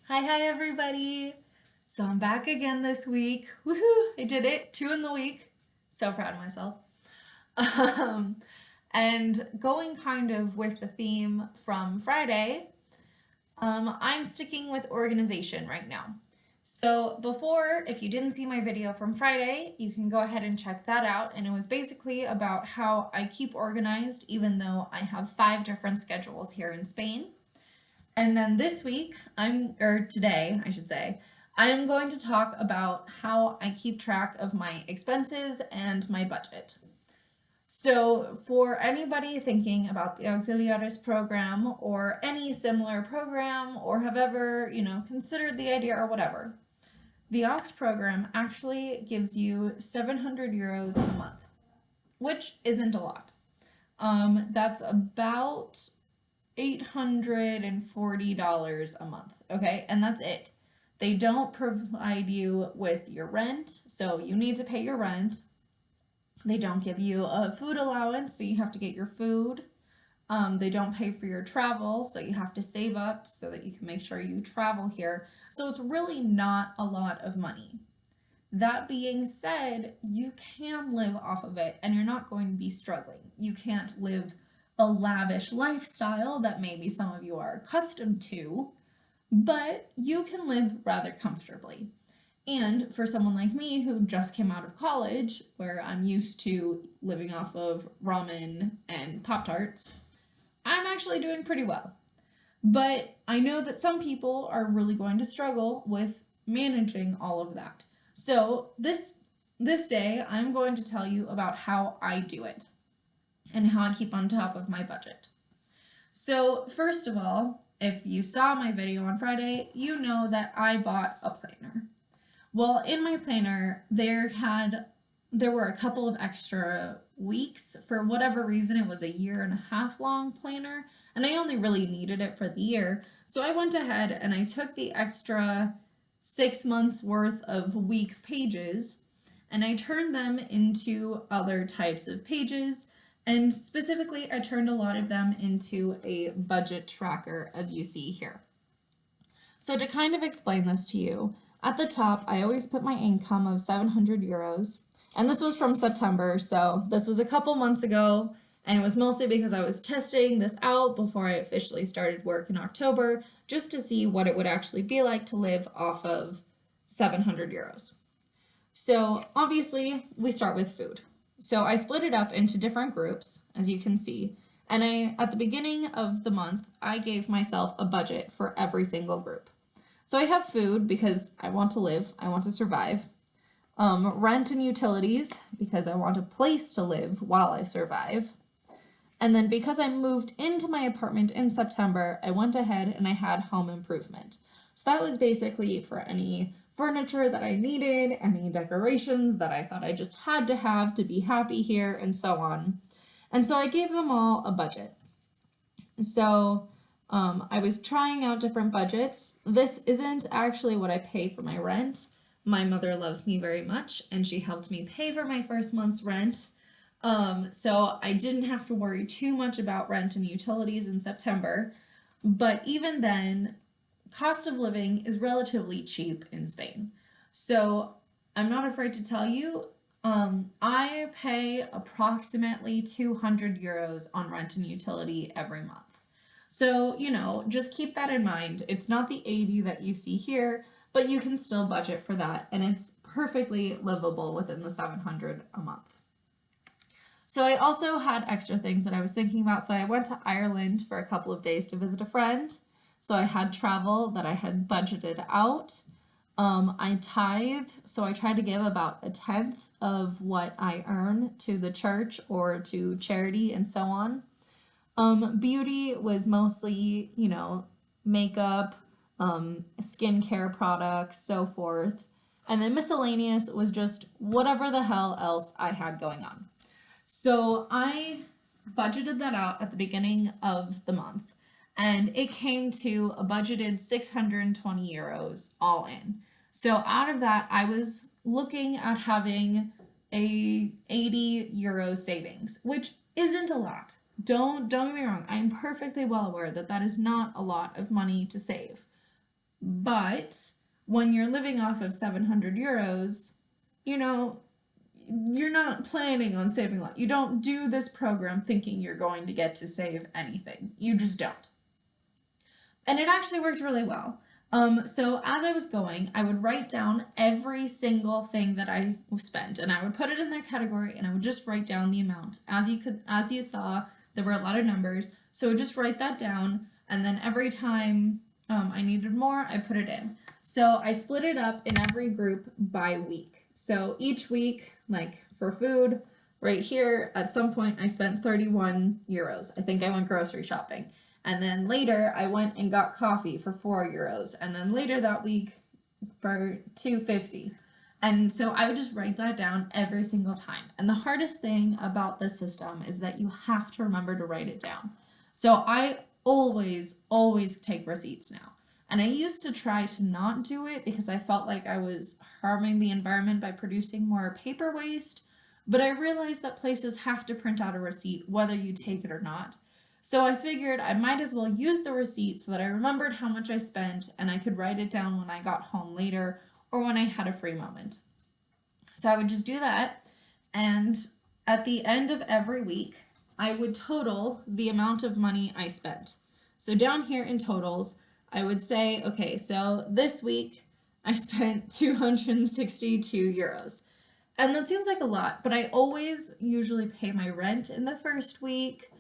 Hi everybody! So I'm back again this week. Woohoo! I did it, 2 in the week. So proud of myself. Um, and going kind of with the theme from Friday, I'm sticking with organization right now. So before, if you didn't see my video from Friday, you can go ahead and check that out. And it was basically about how I keep organized even though I have 5 different schedules here in Spain. And then this week, or today, I should say, I am going to talk about how I keep track of my expenses and my budget. So, for anybody thinking about the Auxiliares program or any similar program or have ever, considered the idea or whatever, the AUX program actually gives you 700 euros a month, which isn't a lot. That's about $840 a month, okay? And that's it. They don't provide you with your rent, so you need to pay your rent. They don't give you a food allowance, so you have to get your food. They don't pay for your travel, so you have to save up so that you can make sure you travel here. So it's really not a lot of money. That being said, you can live off of it and you're not going to be struggling. You can't live a lavish lifestyle that maybe some of you are accustomed to, but you can live rather comfortably. And for someone like me who just came out of college, where I'm used to living off of ramen and Pop-Tarts, I'm actually doing pretty well. But I know that some people are really going to struggle with managing all of that. So this day, I'm going to tell you about how I do it and how I keep on top of my budget. So first of all, if you saw my video on Friday, you know that I bought a planner. Well, in my planner, there were a couple of extra weeks. For whatever reason, it was a 1.5 year long planner, and I only really needed it for the year. So I went ahead and I took the extra 6 months worth of week pages and I turned them into other types of pages. And specifically, I turned a lot of them into a budget tracker, as you see here. So to kind of explain this to you, at the top, I always put my income of 700 euros. And this was from September, so this was a couple months ago. And it was mostly because I was testing this out before I officially started work in October, just to see what it would actually be like to live off of 700 euros. So obviously, we start with food. So I split it up into different groups, as you can see. And at the beginning of the month, I gave myself a budget for every single group. So I have food because I want to live, I want to survive. Rent and utilities because I want a place to live while I survive. And then because I moved into my apartment in September, I went ahead and I had home improvement. So that was basically for any furniture that I needed, any decorations that I thought I just had to have to be happy here, and so on. And so I gave them all a budget. So I was trying out different budgets. This isn't actually what I pay for my rent. My mother loves me very much, and she helped me pay for my first month's rent. So I didn't have to worry too much about rent and utilities in September. But even then, cost of living is relatively cheap in Spain. So I'm not afraid to tell you, I pay approximately 200 euros on rent and utility every month. So, just keep that in mind. It's not the 80 that you see here, but you can still budget for that, and it's perfectly livable within the 700 a month. So I also had extra things that I was thinking about. So I went to Ireland for a couple of days to visit a friend. So I had travel that I had budgeted out. I tithe, so I try to give about 1/10 of what I earn to the church or to charity and so on. Beauty was mostly, makeup, skincare products, so forth. And then miscellaneous was just whatever the hell else I had going on. So I budgeted that out at the beginning of the month, and it came to a budgeted 620 euros all in. So out of that, I was looking at having a 80 euro savings, which isn't a lot. Don't get me wrong. I'm perfectly well aware that that is not a lot of money to save. But when you're living off of 700 euros, you know, you're not planning on saving a lot. You don't do this program thinking you're going to get to save anything. You just don't. And it actually worked really well. So as I was going, I would write down every single thing that I spent, and I would put it in their category, and I would just write down the amount. As you saw, there were a lot of numbers, so I would just write that down, and then every time I needed more, I put it in. So I split it up in every group by week. So each week, like for food, right here, at some point I spent 31 euros. I think I went grocery shopping. And then later I went and got coffee for 4 euros. And then later that week for 2.50. And so I would just write that down every single time. And the hardest thing about this system is that you have to remember to write it down. So I always take receipts now. And I used to try to not do it because I felt like I was harming the environment by producing more paper waste. But I realized that places have to print out a receipt whether you take it or not. So I figured I might as well use the receipt so that I remembered how much I spent and I could write it down when I got home later or when I had a free moment. So I would just do that, and at the end of every week, I would total the amount of money I spent. So down here in totals, I would say, okay, so this week I spent 262 euros. And that seems like a lot, but I always usually pay my rent in the first week.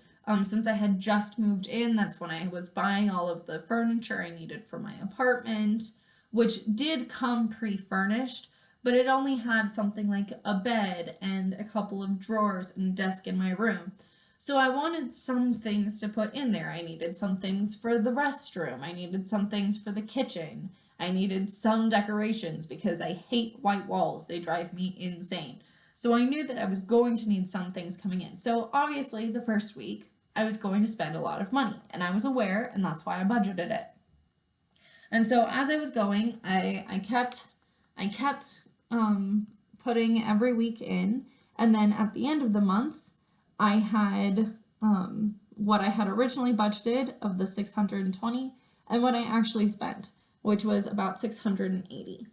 Since I had just moved in, that's when I was buying all of the furniture I needed for my apartment, which did come pre-furnished, but it only had something like a bed and a couple of drawers and a desk in my room. So I wanted some things to put in there. I needed some things for the restroom. I needed some things for the kitchen. I needed some decorations because I hate white walls. They drive me insane. So I knew that I was going to need some things coming in. So obviously the first week, I was going to spend a lot of money, and I was aware, and that's why I budgeted it. And so as I was going, I kept putting every week in, and then at the end of the month, I had what I had originally budgeted of the 620 and what I actually spent, which was about 680.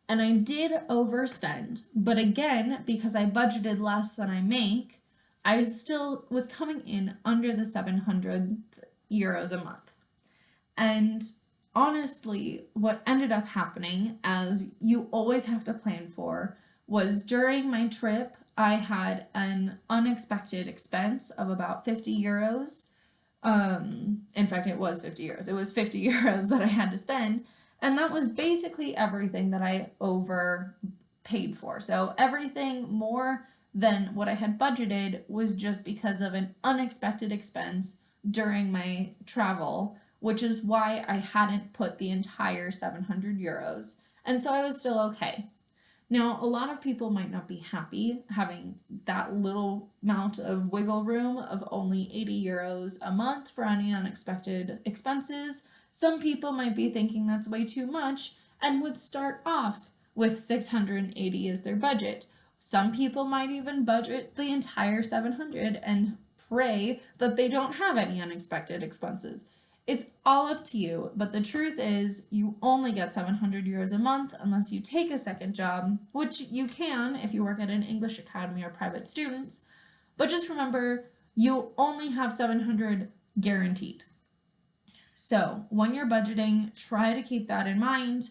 And I did overspend, but again, because I budgeted less than I make, I still was coming in under the 700 euros a month. And honestly, what ended up happening, as you always have to plan for, was during my trip, I had an unexpected expense of about 50 euros. In fact, it was 50 euros. It was 50 euros that I had to spend. And that was basically everything that I overpaid for. So everything more than what I had budgeted was just because of an unexpected expense during my travel, which is why I hadn't put the entire 700 euros. And so I was still okay. Now, a lot of people might not be happy having that little amount of wiggle room of only 80 euros a month for any unexpected expenses. Some people might be thinking that's way too much and would start off with 680 as their budget. Some people might even budget the entire 700 and pray that they don't have any unexpected expenses. It's all up to you, but the truth is you only get 700 euros a month unless you take a second job, which you can if you work at an English academy or private students. But just remember, you only have 700 guaranteed. So when you're budgeting, try to keep that in mind,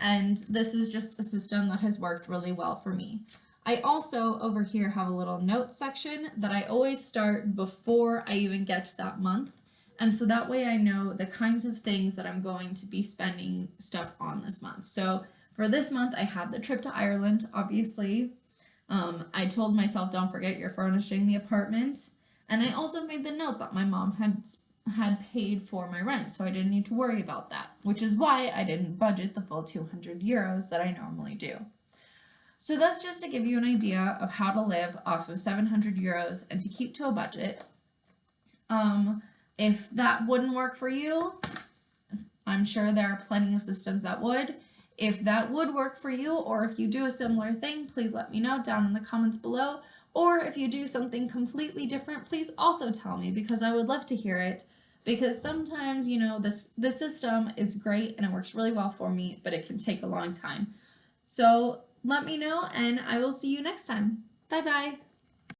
and this is just a system that has worked really well for me. I also over here have a little notes section that I always start before I even get to that month. And so that way I know the kinds of things that I'm going to be spending stuff on this month. So for this month, I had the trip to Ireland, obviously. I told myself, don't forget you're furnishing the apartment. And I also made the note that my mom had paid for my rent, so I didn't need to worry about that, which is why I didn't budget the full 200 euros that I normally do. So that's just to give you an idea of how to live off of 700 euros and to keep to a budget. If that wouldn't work for you, I'm sure there are plenty of systems that would. If that would work for you, or if you do a similar thing, please let me know down in the comments below. Or if you do something completely different, please also tell me, because I would love to hear it. because sometimes, you know, the system is great and it works really well for me, but it can take a long time. So let me know, and I will see you next time. Bye bye.